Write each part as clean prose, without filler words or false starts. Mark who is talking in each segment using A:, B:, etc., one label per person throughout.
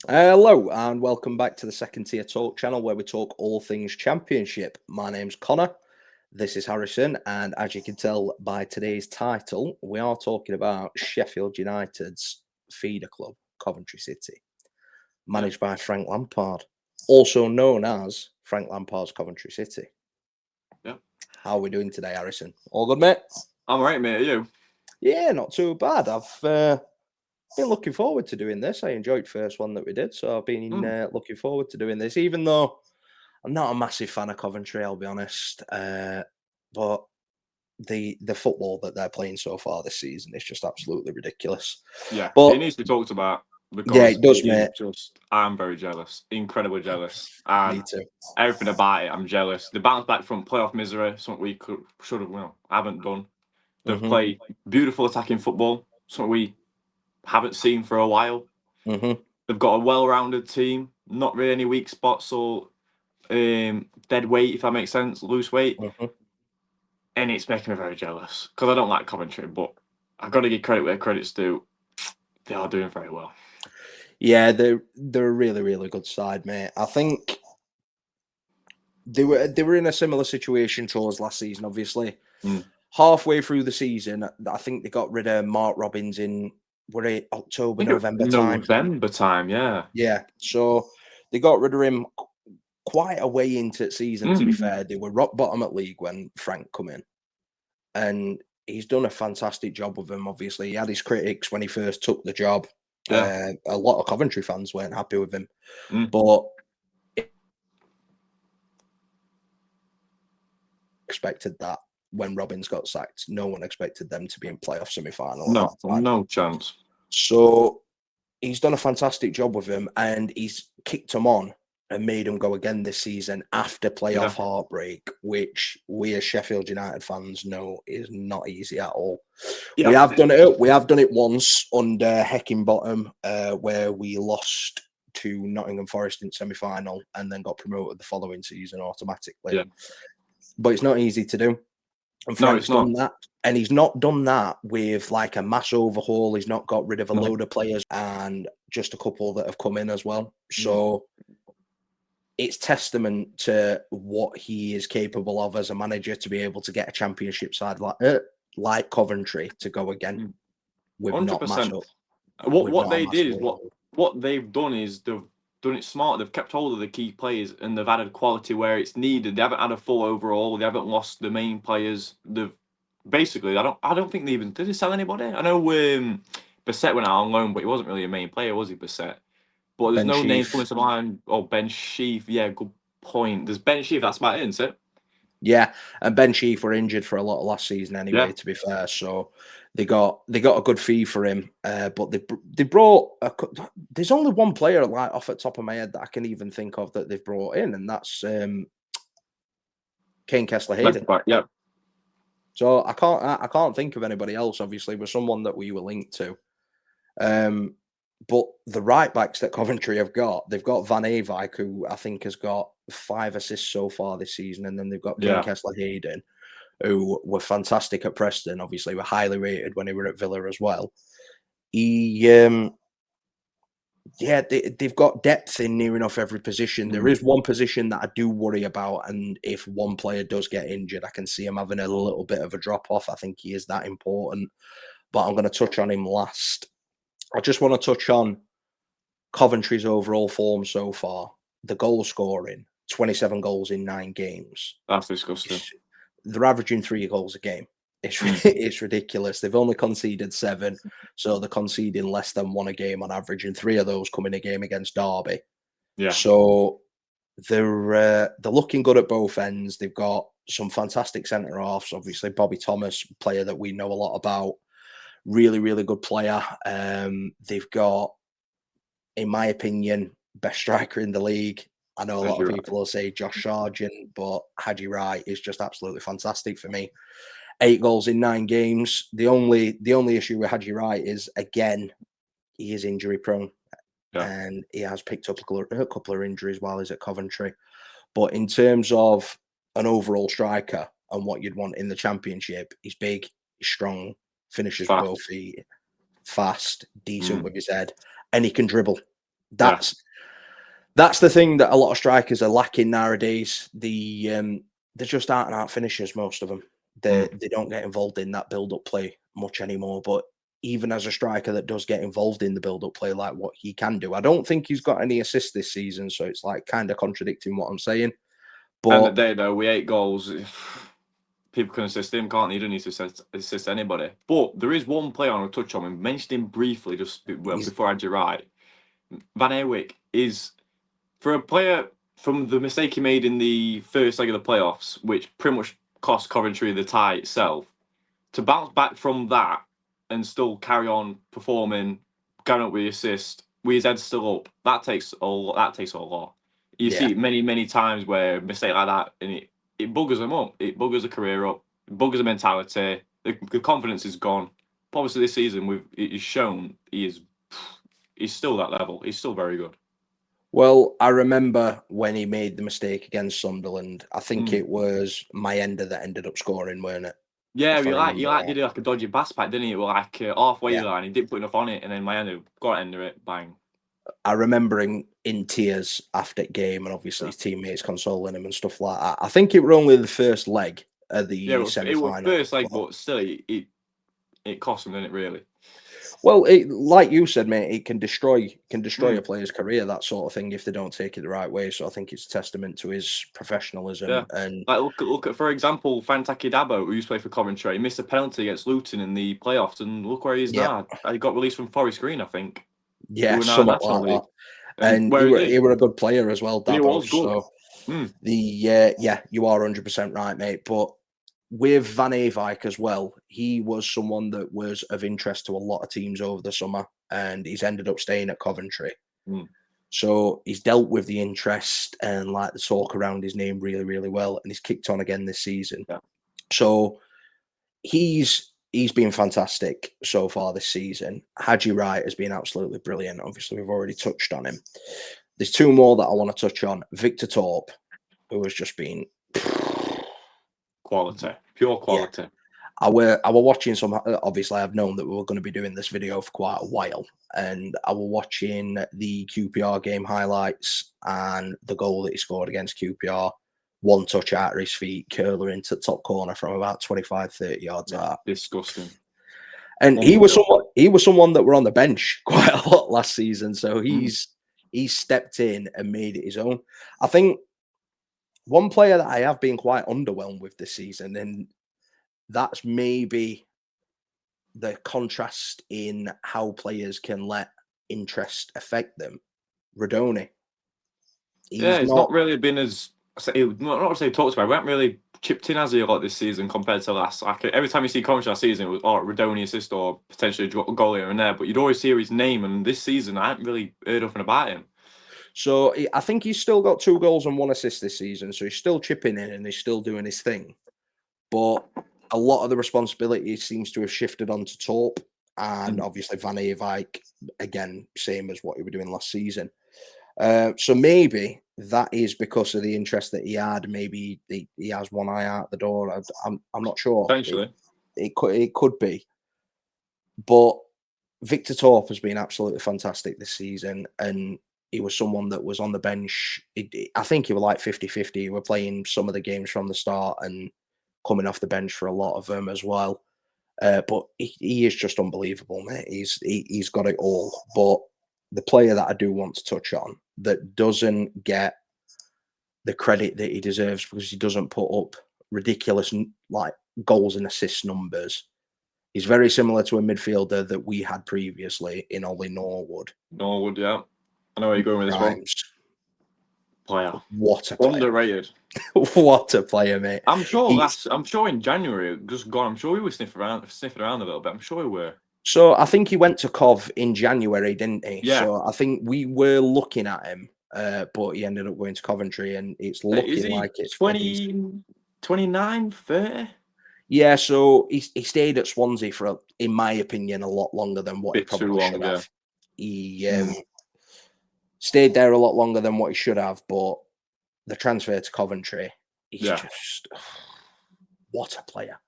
A: Hello and welcome back to the Second Tier Talk channel where we talk all things championship. My name's Connor, this is Harrison, and as you can tell by today's title, we are talking about Sheffield United's feeder club, Coventry City,
B: Yeah.
A: managed by Frank Lampard, also known as Frank Lampard's Coventry City.
B: Yeah.
A: How are we doing today, Harrison? All good, mate?
B: I'm all right, mate. Are you?
A: Yeah, not too bad. I've been looking forward to doing this. I enjoyed the first one that we did, so I've been looking forward to doing this, even though I'm not a massive fan of Coventry, I'll be honest. But the football that they're playing so far this season is just absolutely ridiculous.
B: Yeah.
A: But
B: It needs to be talked about
A: yeah,
B: because
A: it
B: it
A: does,
B: is
A: mate.
B: just, I'm very jealous, incredibly jealous.
A: Me
B: And
A: too.
B: everything about it, I'm jealous. They bounced back from playoff misery, something we should have, haven't done. They've
A: hmm
B: played beautiful attacking football, something we haven't seen for a while.
A: hmm
B: They've got a well-rounded team, not really any weak spots or dead weight, if that makes sense, loose weight.
A: hmm
B: And it's making me very jealous because I don't like Coventry, but I've got to give credit where credit's due. They are doing very well.
A: Yeah, they're a really, really good side, mate. I think they were in a similar situation to us last season, obviously.
B: Mm.
A: Halfway through the season, I think they got rid of Mark Robbins in October,
B: I think
A: November time.
B: November time, yeah.
A: Yeah, so they got rid of him quite a way into the season. To be
B: Mm.
A: fair, they were rock bottom at league when Frank come in, and he's done a fantastic job with them. Obviously, he had his critics when he first took the job.
B: Yeah.
A: A lot of Coventry fans weren't happy with him,
B: Mm.
A: but expected that when Robbins got sacked. No one expected them to be in playoff semi-final at
B: No,
A: that time.
B: no chance.
A: So he's done a fantastic job with him, and he's kicked them on and made them go again this season after playoff
B: Yeah.
A: heartbreak, which we as Sheffield United fans know is not easy at all.
B: Yeah.
A: We have done it. We have done it once under Heckingbottom, where we lost to Nottingham Forest in semi-final and then got promoted the following season automatically.
B: Yeah.
A: But it's not easy to do. And
B: No,
A: Frank's
B: it's not.
A: done that. And he's not done that with like a mass overhaul. He's not got rid of a
B: No.
A: load of players and just a couple that have come in as well.
B: Mm.
A: So it's testament to what he is capable of as a manager to be able to get a championship side like Coventry to go again with not mass
B: 100%.
A: up.
B: What they did is what they've done is they've done it smart. They've kept hold of the key players and they've added quality where it's needed. They haven't had a full overall. They haven't lost the main players. They've basically I don't think they even did they sell anybody. I know Bissett went out on loan, but he wasn't really a main player, was he, Bissett? But there's
A: Ben
B: no names
A: Sheaf.
B: coming to mind. Oh, Ben Sheaf. Yeah, good point. There's Ben Sheaf. That's about it, isn't it?
A: Yeah, and Ben Sheaf were injured for a lot of last season anyway.
B: Yeah.
A: To be fair, so they got a good fee for him. But they brought there's only one player like off the top of my head that I can even think of that they've brought in, and that's Kane Kessler Hayden.
B: Yeah.
A: So I can't think of anybody else. Obviously, with someone that we were linked to. But the right backs that Coventry have got, they've got Van Eyck, who I think has got 5 assists so far this season, and then they've got Kane
B: Yeah.
A: Kessler Hayden, who were fantastic at Preston. Obviously, were highly rated when they were at Villa as well. They've got depth in near enough every position. There is one position that I do worry about, and if one player does get injured, I can see him having a little bit of a drop off. I think he is that important, but I'm going to touch on him last. I just want to touch on Coventry's overall form so far. The goal scoring, 27 goals in 9 games.
B: That's disgusting.
A: They're averaging 3 goals a game. It's ridiculous. They've only conceded 7, so they're conceding less than 1 a game on average, and 3 of those come in a game against Derby.
B: Yeah.
A: So they're looking good at both ends. They've got some fantastic centre halves. Obviously, Bobby Thomas, player that we know a lot about, really, really good player. They've got, in my opinion, best striker in the league. I know a lot of people will say Josh Sargent, but Haji Wright is just absolutely fantastic for me. 8 goals in 9 games. The only issue with Haji Wright is, again, he is injury prone, and he has picked up a couple of injuries while he's at Coventry. But in terms of an overall striker and what you'd want in the Championship, he's big, he's strong, finishes with both feet, fast, decent with his head, and he can dribble. That's the thing that a lot of strikers are lacking nowadays. They're just out and out finishers, most of them. They don't get involved in that build-up play much anymore. But even as a striker that does get involved in the build-up play, like what he can do, I don't think he's got any assists this season. So it's like kind of contradicting what I'm saying. But
B: end of the day, though, we 8 goals. People can assist him, can't they? You don't need to assist anybody. But there is one player I want to touch on. We mentioned him briefly just before I had you right. Van Eerwyck is, for a player from the mistake he made in the first leg of the playoffs, which pretty much cost Coventry the tie itself, to bounce back from that and still carry on performing, going up with the assist, with his head still up, that takes a lot. That takes a lot. You see it many times where a mistake like that, and it buggers them up. It buggers the career up. It buggers the mentality. The confidence is gone. But obviously, this season he's shown he's still that level. He's still very good.
A: Well, I remember when he made the mistake against Sunderland. I think it was Mayenda that ended up scoring, weren't it?
B: Yeah, he did like a dodgy pass back, didn't he? It was like halfway line. He didn't put enough on it, and then Mayenda got under it, bang.
A: I remember him in tears after the game, and obviously his teammates consoling him and stuff like that. I think it were only the first leg of the semi-final.
B: It was first leg, but still, it cost him, didn't it? Really.
A: Well, like you said, mate, it can destroy a player's career, that sort of thing, if they don't take it the right way. So I think it's a testament to his professionalism.
B: Yeah.
A: And
B: like look at, for example, Fantaki Dabo, who used to play for Coventry. He missed a penalty against Luton in the playoffs, and look where he is now. He got released from Forest Green, I think.
A: Yeah, somewhat like that. And he were a good player as well, Dabo. He was good. So you are 100% right, mate. But with Van Eerwyck as well, he was someone that was of interest to a lot of teams over the summer, and he's ended up staying at Coventry. So he's dealt with the interest and like the talk around his name really, really well, and he's kicked on again this season.
B: Yeah.
A: So he's been fantastic so far this season. Haji Wright has been absolutely brilliant. Obviously, we've already touched on him. There's 2 more that I want to touch on. Victor Torp, who has just been
B: quality, pure quality.
A: Yeah. I were watching some. Obviously, I've known that we were going to be doing this video for quite a while, and I was watching the QPR game highlights and the goal that he scored against QPR. 1 touch out of his feet, curler into the top corner from about 25-30 yards out.
B: Disgusting.
A: And he was someone that were on the bench quite a lot last season, so he's stepped in and made it his own. I think one player that I have been quite underwhelmed with this season, and that's maybe the contrast in how players can let interest affect them. Rodoni.
B: He's not really been as, not to say talked about, we haven't really chipped in, has he, a lot this season compared to last. Like, every time you see Coventry last season, it was Rodoni assist or potentially a goal here and there, but you'd always hear his name, and this season I haven't really heard nothing about him.
A: So I think he's still got 2 goals and 1 assist this season, so he's still chipping in and he's still doing his thing. But a lot of the responsibility seems to have shifted onto Torp, and obviously Van Eerwyck, again, same as what he was doing last season. So maybe that is because of the interest that he had. Maybe he has one eye out the door. I'm not sure.
B: Potentially.
A: It could be. But Victor Torp has been absolutely fantastic this season, and he was someone that was on the bench. I think he was like 50-50. He were playing some of the games from the start and coming off the bench for a lot of them as well. But he is just unbelievable, mate. He's got it all. But the player that I do want to touch on that doesn't get the credit that he deserves because he doesn't put up ridiculous like goals and assist numbers. He's very similar to a midfielder that we had previously in Ollie Norwood.
B: Norwood, yeah. I know where you're going with this one. Player.
A: What a player.
B: Underrated.
A: What a player, mate.
B: I'm sure in January, just gone, I'm sure we were sniffing around a little bit. I'm sure we were.
A: So I think he went to Cov in January, didn't he?
B: Yeah.
A: So I think we were looking at him, but he ended up going to Coventry, and it's looking like it's
B: 29, 30?
A: Yeah, so he stayed at Swansea for, in my opinion, a lot longer than what he probably should have. He stayed there a lot longer than what he should have, but the transfer to Coventry, he's just what a player.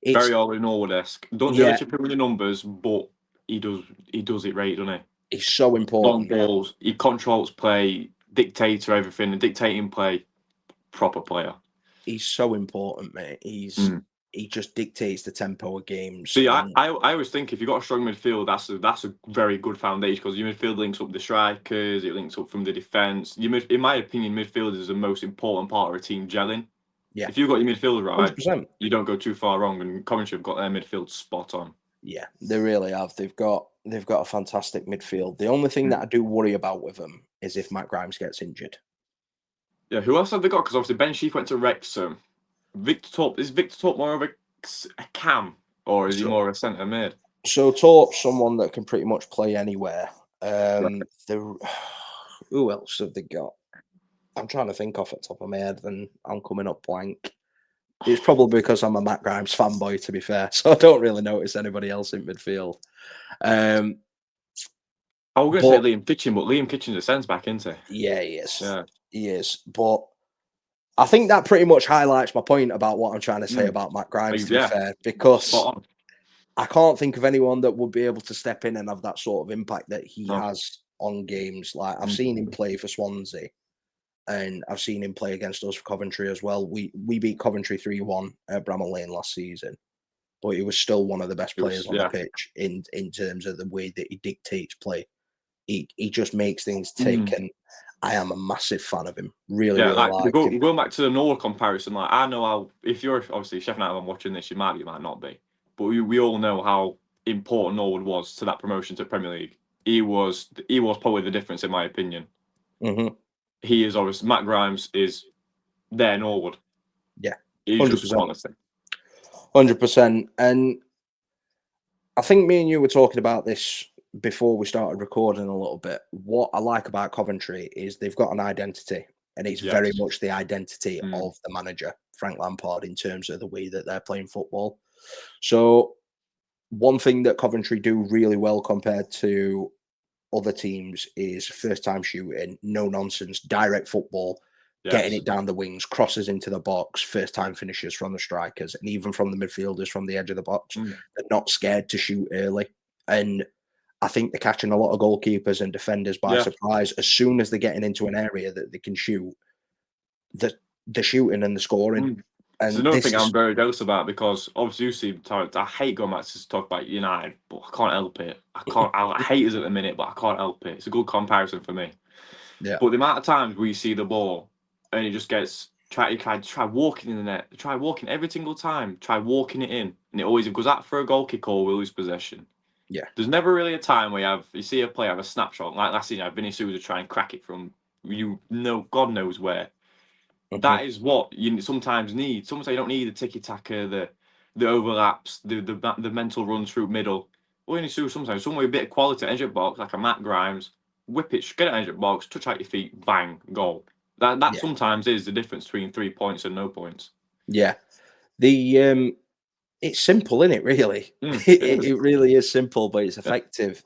B: Very Ollie Norwood-esque. Don't do the chipping with the numbers, but he does it right, doesn't he?
A: He's so
B: long
A: important.
B: balls. He controls play, dictator everything, and dictating play. Proper player.
A: He's so important, mate. He just dictates the tempo of games.
B: See, I always think if you've got a strong midfield, that's a very good foundation because your midfield links up the strikers, it links up from the defence. In my opinion, midfield is the most important part of a team gelling.
A: Yeah.
B: If you've got your midfield right,
A: 100%.
B: you don't go too far wrong, and Coventry have got their midfield spot on.
A: Yeah, they really have. They've got a fantastic midfield. The only thing that I do worry about with them is if Matt Grimes gets injured.
B: Yeah, who else have they got? Because obviously Ben Sheaf went to Wrexham. Is Victor Torp more of a cam, or is he more of a centre mid?
A: So Torp's someone that can pretty much play anywhere. Who else have they got? I'm trying to think off the top of my head, and I'm coming up blank. It's probably because I'm a Matt Grimes fanboy, to be fair, so I don't really notice anybody else in midfield.
B: I was going to say Liam Kitchen, but Liam Kitchen's a sense back, isn't he?
A: Yeah, he is.
B: Yeah.
A: He is. But I think that pretty much highlights my point about what I'm trying to say about Matt Grimes, to be fair, because I can't think of anyone that would be able to step in and have that sort of impact that he has on games. Like, I've seen him play for Swansea, and I've seen him play against us for Coventry as well. We beat Coventry 3-1 at Bramall Lane last season, but he was still one of the best players on the pitch in terms of the way that he dictates play. He just makes things tick, and I am a massive fan of him. Really like him.
B: Going back to the Norwood comparison, like, I know how, if you're obviously Chef United watching this, you might not be, but we all know how important Norwood was to that promotion to Premier League. He was probably the difference, in my opinion. He is obviously, Matt Grimes is their Norwood.
A: Yeah,
B: he's 100%. Just quality.
A: 100%. And I think me and you were talking about this before we started recording a little bit. What I like about Coventry is they've got an identity, and it's very much the identity of the manager, Frank Lampard, in terms of the way that they're playing football. So one thing that Coventry do really well compared to other teams is first time shooting, no nonsense, direct football, getting it down the wings, crosses into the box, first time finishes from the strikers, and even from the midfielders from the edge of the box. They're not scared to shoot early. And I think they're catching a lot of goalkeepers and defenders by surprise. As soon as they're getting into an area that they can shoot, the shooting and the scoring. And
B: it's another thing I'm very jealous about, because obviously you see, I hate going back to talk about United, but I can't help it. I hate us at the minute, but I can't help it. It's a good comparison for me.
A: Yeah.
B: But the amount of times we see the ball and it just gets try walking in the net, try walking every single time, try walking it in, and it always goes out for a goal kick or we lose possession.
A: Yeah.
B: There's never really a time where you see a player have a snapshot like last season. Vinny Souza try and crack it from God knows where. That is what you sometimes need. Sometimes you don't need the tiki-taka, the overlaps, the mental runs through middle. All you need to do sometimes, somewhere with a bit of quality at edge of box, like a Matt Grimes, whip it, get it at edge of box, touch out your feet, bang, goal. That sometimes is the difference between 3 points and no points.
A: Yeah. It's simple, isn't it, really? It really is simple, but it's effective.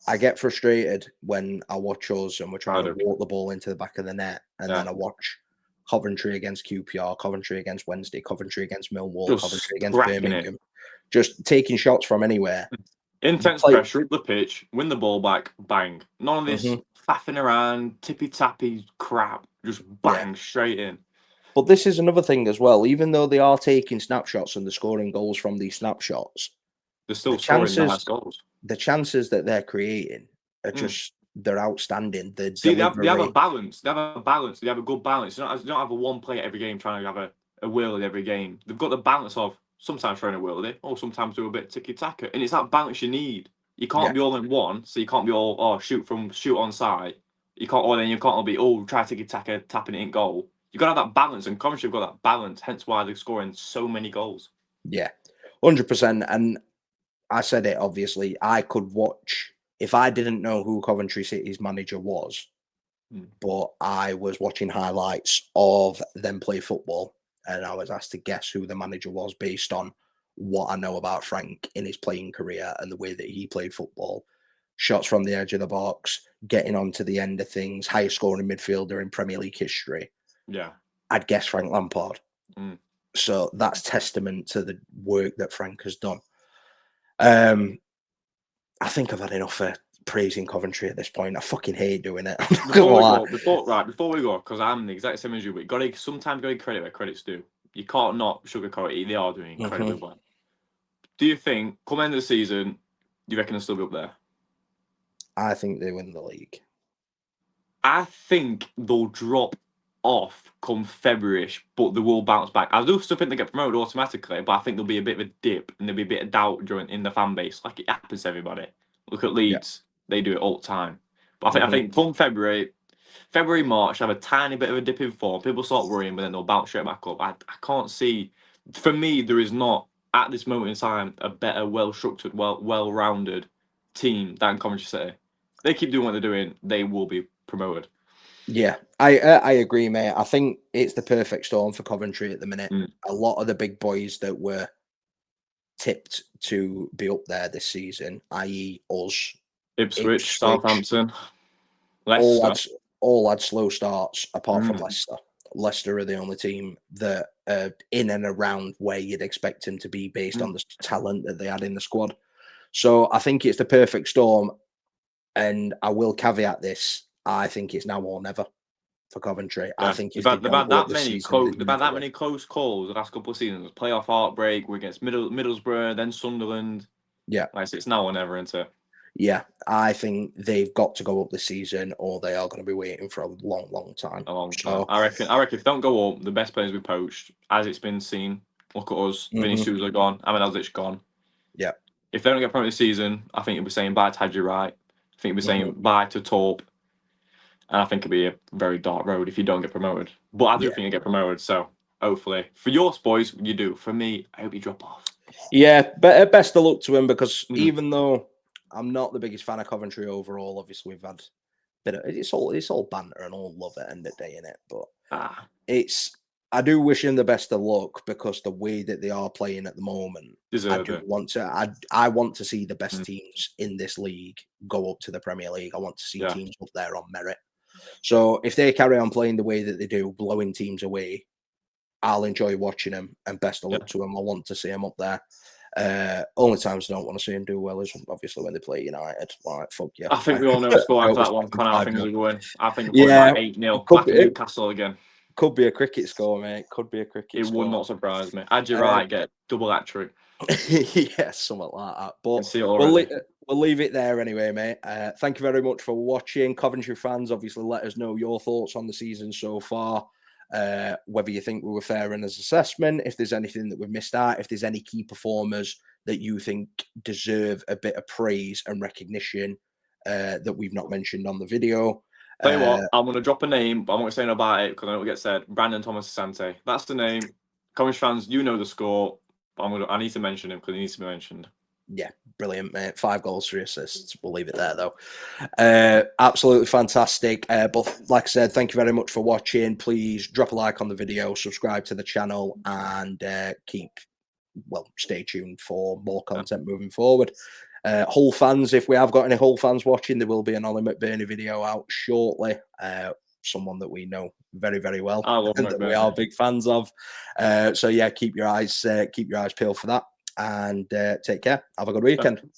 A: I get frustrated when I watch us and we're trying to walk the ball into the back of the net, and then I watch Coventry against QPR, Coventry against Wednesday, Coventry against Millwall, Coventry against Birmingham, just taking shots from anywhere.
B: Intense pressure up the pitch, win the ball back, bang. None of this faffing around, tippy-tappy crap, just bang, straight in.
A: But this is another thing as well. Even though they are taking snapshots and they're scoring goals from these snapshots,
B: they're still scoring nice goals.
A: The chances that they're creating are just, they're outstanding.
B: They have a balance. They have a balance. They have a good balance. You don't have a one player every game trying to have a whirl every game. They've got the balance of sometimes throwing a whirl or sometimes do a bit of tiki-taka. And it's that balance you need. You can't be all in one, so you can't be all, shoot on side. You can't, or then you can't all be, try tiki-taka, tapping it in goal. You got to have that balance, and Coventry have got that balance, hence why they're scoring so many goals.
A: Yeah, 100%. And I said it, obviously, I could watch, if I didn't know who Coventry City's manager was, but I was watching highlights of them play football, and I was asked to guess who the manager was based on what I know about Frank in his playing career and the way that he played football. Shots from the edge of the box, getting on to the end of things, highest scoring midfielder in Premier League history.
B: Yeah.
A: I'd guess Frank Lampard. So that's testament to the work that Frank has done. I think I've had enough of praising Coventry at this point. I fucking hate doing it.
B: Before we go, because I'm the exact same as you, but sometimes gotta give credit where credit's due. You can't not sugarcoat it. They are doing incredibly well. Do you think, come end of the season, you reckon they'll still be up there?
A: I think they win the league.
B: I think they'll drop off come February-ish, but they will bounce back. I do still think they get promoted automatically, but I think there'll be a bit of a dip and there'll be a bit of doubt in the fan base, like it happens to everybody. Look at Leeds; they do it all the time. But I think come February, March, have a tiny bit of a dip in form. People start worrying, but then they'll bounce straight back up. I can't see. For me, there is not at this moment in time a better, well-structured, well-rounded team than Coventry City. They keep doing what they're doing, they will be promoted.
A: Yeah, I agree, mate. I think it's the perfect storm for Coventry at the minute. A lot of the big boys that were tipped to be up there this season, i.e. us,
B: Ipswich, Southampton, Leicester,
A: all had slow starts apart from Leicester. Leicester are the only team that are in and around where you'd expect them to be based on the talent that they had in the squad. So I think it's the perfect storm. And I will caveat this: I think it's now or never for Coventry. Yeah. I think
B: they've had that many close calls the last couple of seasons. Playoff heartbreak. We're against Middlesbrough, then Sunderland.
A: Yeah,
B: like it's now or never, isn't it?
A: Yeah, I think they've got to go up this season, or they are going to be waiting for a long, long time.
B: A long time. I reckon if they don't go up, the best players we poached, as it's been seen. Look at us. Vinny Souza gone. Ahmed Elzic gone.
A: Yeah.
B: If they don't get promoted this season, I think you'll be saying bye to Hadji Wright. I think you'll be saying bye to Torp. And I think it'll be a very dark road if you don't get promoted. But I do think you get promoted. So hopefully, for your boys, you do. For me, I hope you drop off.
A: Yeah, but best of luck to him, because even though I'm not the biggest fan of Coventry overall, obviously we've had a bit of it's all banter and all love at the end of the day in it. But I do wish him the best of luck, because the way that they are playing at the moment, I want to see the best teams in this league go up to the Premier League. I want to see teams up there on merit. So if they carry on playing the way that they do, blowing teams away, I'll enjoy watching them, and best of luck to them. I want to see them up there. Only times I don't want to see them do well is obviously when they play United. Like, fuck yeah.
B: I think we all know the score after that one. I think they're going. I think we're like 8-0 back to Newcastle again.
A: Could be a cricket score, mate. Could be a cricket score.
B: It would not surprise me. Hadji Wright get double hat-trick.
A: Yeah, something like that. But we'll leave it there anyway, mate. Thank you very much for watching. Coventry fans, obviously let us know your thoughts on the season so far. Whether you think we were fair in this assessment, if there's anything that we've missed out, if there's any key performers that you think deserve a bit of praise and recognition that we've not mentioned on the video.
B: Tell you what, I'm going to drop a name, but I'm not going to say anything about it because I know what gets said. Brandon Thomas Asante. That's the name. Coventry fans, you know the score. But I need to mention him because he needs to be mentioned.
A: Yeah, brilliant, mate. 5 goals, 3 assists. We'll leave it there, though. Absolutely fantastic. But like I said, thank you very much for watching. Please drop a like on the video, subscribe to the channel, and stay tuned for more content moving forward. Hull fans, if we have got any Hull fans watching, there will be an Ollie McBurney video out shortly. Someone that we know very, very well and that we are big fans of. So yeah, keep your eyes peeled for that, and take care. Have a good weekend.